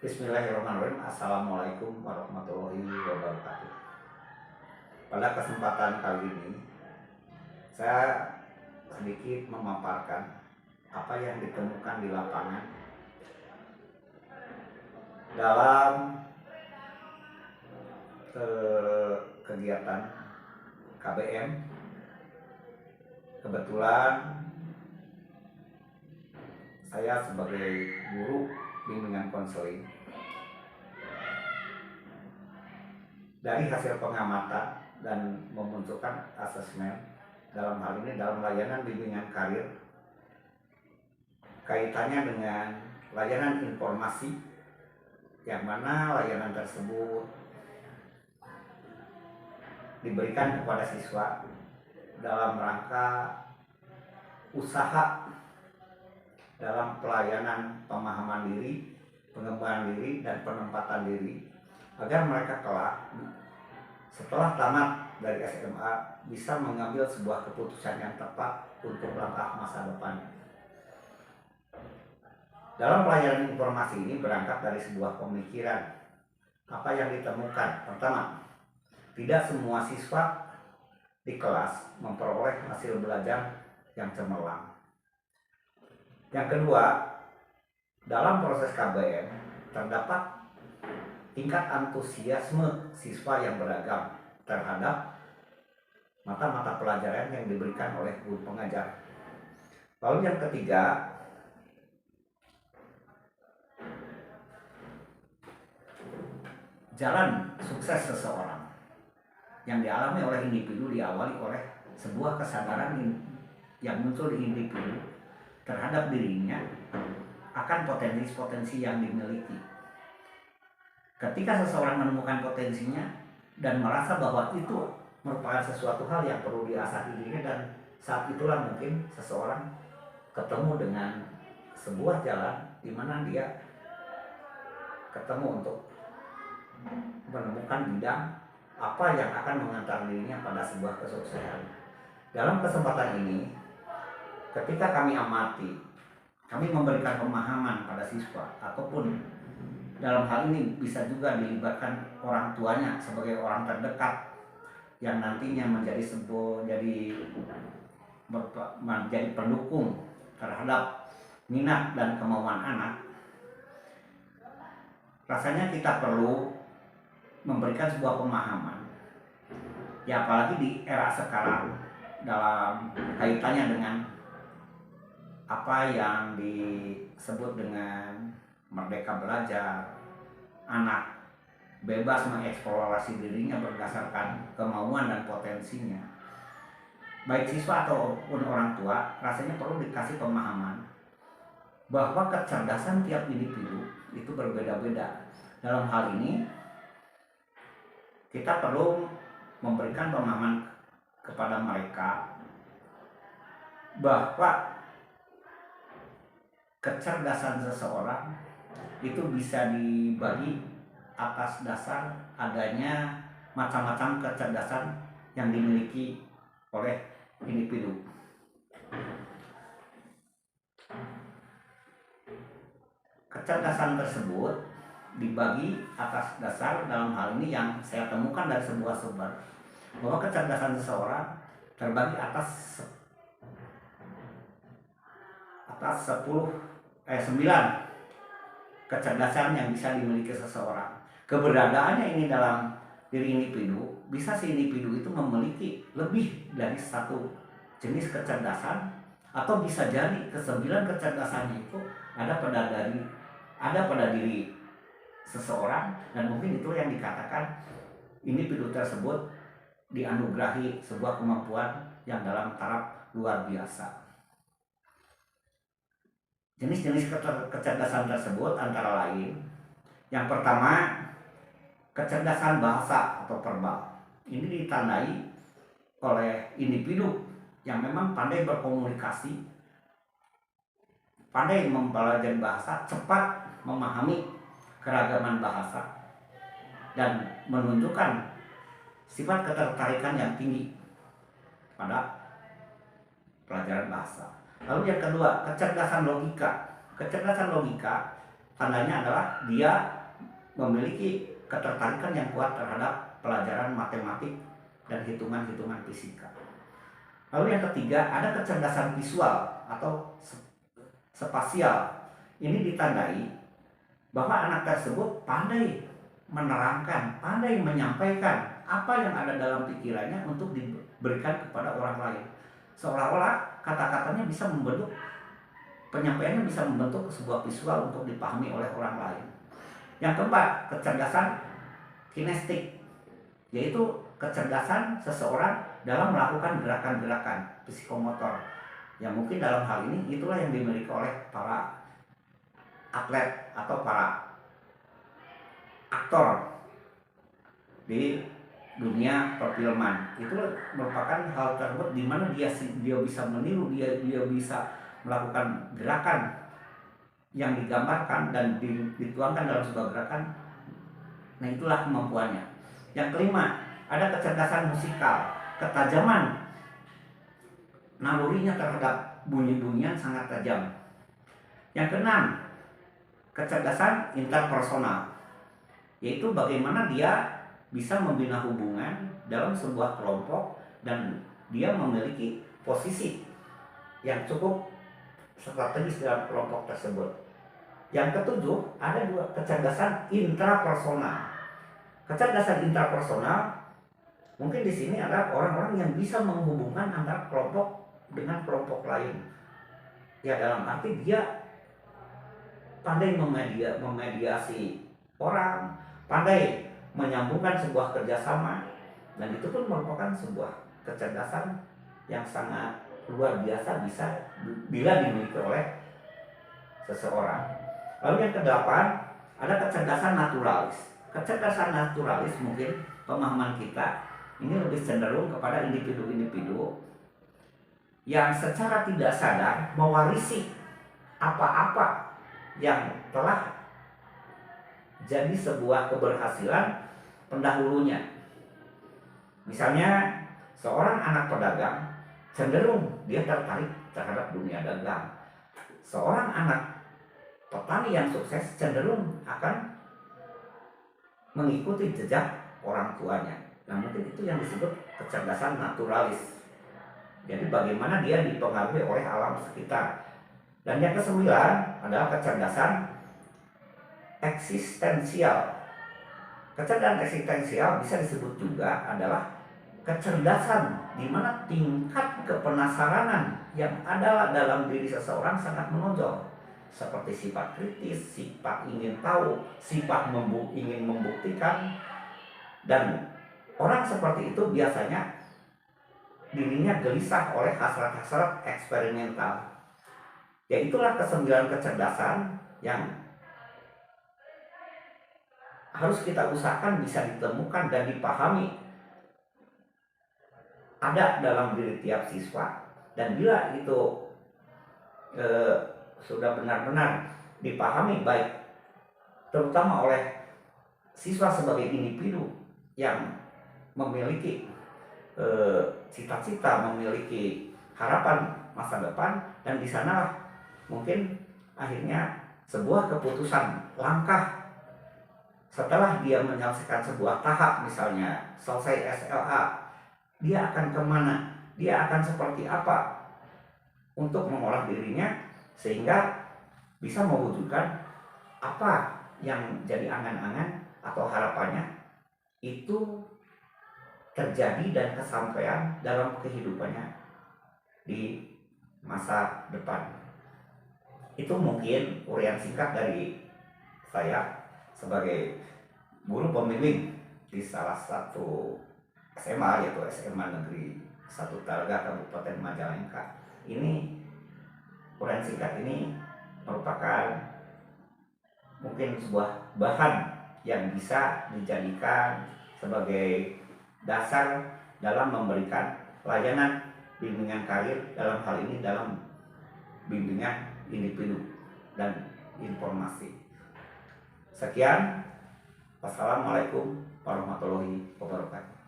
Bismillahirrahmanirrahim. Assalamualaikum warahmatullahi wabarakatuh. Pada kesempatan kali ini, saya sedikit memaparkan apa yang ditemukan di lapangan dalam kegiatan KBM. Kebetulan saya sebagai guru bimbingan konseling, dari hasil pengamatan dan memunculkan asesmen dalam hal ini dalam layanan bimbingan karir, kaitannya dengan layanan informasi, yang mana layanan tersebut diberikan kepada siswa dalam rangka usaha dalam pelayanan pemahaman diri, pengembangan diri, dan penempatan diri, agar mereka kelak setelah tamat dari SMA bisa mengambil sebuah keputusan yang tepat untuk langkah masa depan. Dalam pelayanan informasi ini berangkat dari sebuah pemikiran. Apa yang ditemukan? Pertama, tidak semua siswa di kelas memperoleh hasil belajar yang cemerlang. Yang kedua, dalam proses KBM terdapat tingkat antusiasme siswa yang beragam terhadap mata-mata pelajaran yang diberikan oleh guru pengajar. Lalu yang ketiga, jalan sukses seseorang yang dialami oleh individu diawali oleh sebuah kesadaran yang muncul di individu terhadap dirinya akan potensi-potensi yang dimiliki. Ketika seseorang menemukan potensinya dan merasa bahwa itu merupakan sesuatu hal yang perlu diasah dirinya, dan saat itulah mungkin seseorang ketemu dengan sebuah jalan di mana dia ketemu untuk menemukan bidang apa yang akan mengantar dirinya pada sebuah kesuksesan. Dalam kesempatan ini, ketika kami amati, kami memberikan pemahaman pada siswa, ataupun dalam hal ini bisa juga dilibatkan orang tuanya sebagai orang terdekat yang nantinya menjadi pendukung terhadap minat dan kemauan anak. Rasanya kita perlu memberikan sebuah pemahaman, ya apalagi di era sekarang dalam kaitannya dengan apa yang disebut dengan merdeka belajar, anak bebas mengeksplorasi dirinya berdasarkan kemauan dan potensinya. Baik siswa ataupun orang tua rasanya perlu dikasih pemahaman bahwa kecerdasan tiap individu itu berbeda-beda. Dalam hal ini kita perlu memberikan pemahaman kepada mereka bahwa kecerdasan seseorang itu bisa dibagi atas dasar adanya macam-macam kecerdasan yang dimiliki oleh individu. Kecerdasan tersebut dibagi atas dasar, dalam hal ini yang saya temukan dari sebuah sumber, bahwa kecerdasan seseorang terbagi atas 9 kecerdasan yang bisa dimiliki seseorang. Keberadaannya ini dalam diri individu, bisa si individu itu memiliki lebih dari satu jenis kecerdasan, atau bisa jadi ke-9 kecerdasannya itu ada pada diri seseorang, dan mungkin itu yang dikatakan individu tersebut dianugerahi sebuah kemampuan yang dalam taraf luar biasa. Jenis-jenis kecerdasan tersebut antara lain, yang pertama, kecerdasan bahasa atau verbal. Ini ditandai oleh individu yang memang pandai berkomunikasi, pandai mempelajari bahasa, cepat memahami keragaman bahasa, dan menunjukkan sifat ketertarikan yang tinggi pada pelajaran bahasa. Lalu yang kedua, kecerdasan logika. Kecerdasan logika tandanya adalah dia memiliki ketertarikan yang kuat terhadap pelajaran matematik dan hitungan-hitungan fisika. Lalu yang ketiga, ada kecerdasan visual atau spasial. Ini ditandai bahwa anak tersebut pandai menerangkan, pandai menyampaikan apa yang ada dalam pikirannya untuk diberikan kepada orang lain. Seolah-olah kata-katanya bisa membentuk, penyampaiannya bisa membentuk sebuah visual untuk dipahami oleh orang lain. Yang keempat, kecerdasan kinestik, yaitu kecerdasan seseorang dalam melakukan gerakan-gerakan psikomotor. Yang mungkin dalam hal ini itulah yang dimiliki oleh para atlet atau para aktor di dunia perfilman. Itu merupakan hal tersebut di mana dia bisa meniru, dia bisa melakukan gerakan yang digambarkan dan dituangkan dalam sebuah gerakan. Nah, itulah kemampuannya. Yang kelima, ada kecerdasan musikal, ketajaman nalurinya terhadap bunyi-bunyian sangat tajam. Yang keenam, kecerdasan interpersonal, yaitu bagaimana dia bisa membina hubungan dalam sebuah kelompok dan dia memiliki posisi yang cukup strategis dalam kelompok tersebut. Yang ketujuh, ada dua, kecerdasan intrapersonal. Kecerdasan intrapersonal mungkin di sini ada orang-orang yang bisa menghubungkan antara kelompok dengan kelompok lain. Ya, dalam arti dia pandai memediasi orang, pandai menyambungkan sebuah kerjasama, dan itu pun merupakan sebuah kecerdasan yang sangat luar biasa bisa bila dimiliki oleh seseorang. Lalu yang kedelapan, ada kecerdasan naturalis. Kecerdasan naturalis mungkin pemahaman kita ini lebih cenderung kepada individu-individu yang secara tidak sadar mewarisi apa-apa yang telah jadi sebuah keberhasilan pendahulunya. Misalnya seorang anak pedagang cenderung dia tertarik terhadap dunia dagang. Seorang anak petani yang sukses cenderung akan mengikuti jejak orang tuanya. Nah, mungkin itu yang disebut kecerdasan naturalis. Jadi bagaimana dia dipengaruhi oleh alam sekitar. Dan yang kesembilan adalah kecerdasan eksistensial. Kecerdasan eksistensial bisa disebut juga adalah kecerdasan di mana tingkat kepenasaranan yang ada dalam diri seseorang sangat menonjol, seperti sifat kritis, sifat ingin tahu, sifat ingin membuktikan. Dan orang seperti itu biasanya dirinya gelisah oleh hasrat-hasrat eksperimental. Ya, itulah kesembilan kecerdasan yang harus kita usahakan bisa ditemukan dan dipahami ada dalam diri tiap siswa. Dan bila itu sudah benar-benar dipahami baik terutama oleh siswa sebagai individu yang memiliki cita-cita, memiliki harapan masa depan, dan di sana mungkin akhirnya sebuah keputusan langkah setelah dia menyelesaikan sebuah tahap, misalnya selesai SLA, dia akan kemana, dia akan seperti apa untuk mengolah dirinya sehingga bisa mewujudkan apa yang jadi angan-angan atau harapannya itu terjadi dan kesampaian dalam kehidupannya di masa depan. Itu mungkin uraian singkat dari saya sebagai guru pembimbing di salah satu SMA, yaitu SMA Negeri 1 Talaga Kabupaten Majalengka. Ini uraian singkat ini merupakan mungkin sebuah bahan yang bisa dijadikan sebagai dasar dalam memberikan layanan bimbingan karir, dalam hal ini dalam bimbingan individu dan informasi. Sekian, wassalamualaikum warahmatullahi wabarakatuh.